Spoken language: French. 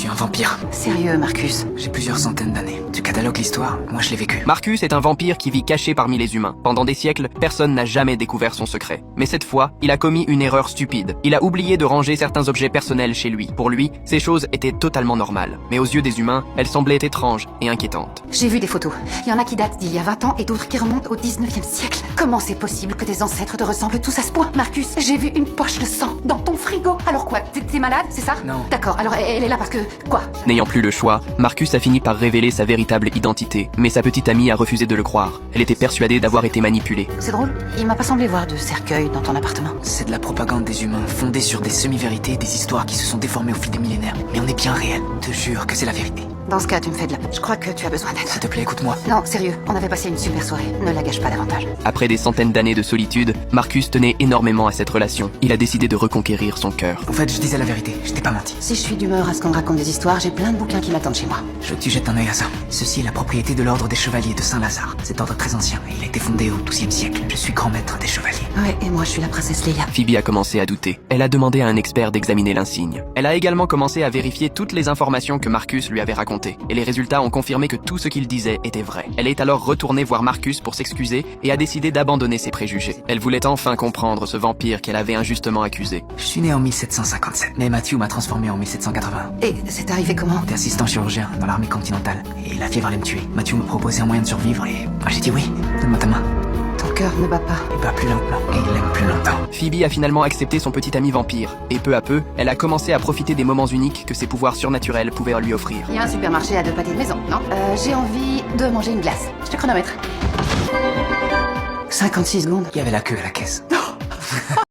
suis un vampire. Sérieux, Marcus? J'ai plusieurs centaines d'années. Tu catalogues l'histoire, moi je l'ai vécu. Marcus est un vampire qui vit caché parmi les humains. Pendant des siècles, personne n'a jamais découvert son secret. Mais cette fois, il a commis une erreur stupide. Il a oublié de ranger certains objets personnels chez lui. Pour lui, ces choses étaient totalement normales. Mais aux yeux des humains, elles semblaient étranges et inquiétantes. J'ai vu des photos. Il y en a qui datent d'il y a 20 ans et d'autres qui remontent au 19e siècle. Comment c'est possible que tes ancêtres te ressemblent tous à ce point? Marcus, j'ai vu une poche de sang dans ton frigo. Alors quoi? T'es malade, c'est ça? Non. D'accord, alors elle est là parce que... Quoi? N'ayant plus le choix, Marcus a fini par révéler sa véritable identité. Mais sa petite amie a refusé de le croire. Elle était persuadée d'avoir été manipulée. C'est drôle, il m'a pas semblé voir de cercueil dans ton appartement. C'est de la propagande des humains, fondée sur des semi-vérités, des histoires qui se sont déformées au fil des millénaires. Mais on est bien réel. Te jure que c'est la vérité. Dans ce cas, tu me fais de la... Je crois que tu as besoin d'aide. S'il te plaît, écoute-moi. Non, sérieux, on avait passé une super soirée. Ne la gâche pas davantage. Après des centaines d'années de solitude, Marcus tenait énormément à cette relation. Il a décidé de reconquérir son cœur. En fait, je disais la vérité, je t'ai pas menti. Si je suis d'humeur à ce qu'on me raconte des histoires, j'ai plein de bouquins qui m'attendent chez moi. Je veux que tu jettes un œil à ça. Ceci est la propriété de l'ordre des chevaliers de Saint-Lazare. Cet ordre très ancien, et il a été fondé au XIIe siècle. Je suis grand maître des chevaliers. Ouais, et moi je suis la princesse Leia. Phoebe a commencé à douter. Elle a demandé à un expert d'examiner l'insigne. Elle a également commencé à vérifier toutes les informations que Marcus lui avait racontées. Et les résultats ont confirmé que tout ce qu'il disait était vrai. Elle est alors retournée voir Marcus pour s'excuser et a décidé d'abandonner ses préjugés. Elle voulait enfin comprendre ce vampire qu'elle avait injustement accusé. Je suis né en 1757, mais Matthew m'a transformé en 1780. Et c'est arrivé comment? J'étais assistant chirurgien dans l'armée continentale, et la fièvre allait me tuer. Matthew me proposait un moyen de survivre, et moi j'ai dit oui. Donne-moi ta main. Ton cœur ne bat pas. Il bat plus lentement, et il aime plus longtemps. Phoebe a finalement accepté son petit ami vampire. Et peu à peu, elle a commencé à profiter des moments uniques que ses pouvoirs surnaturels pouvaient lui offrir. Il y a un supermarché à 2 pâtés de maison, non? J'ai envie de manger une glace. Je te chronomètre. 56 secondes. Il y avait la queue à la caisse.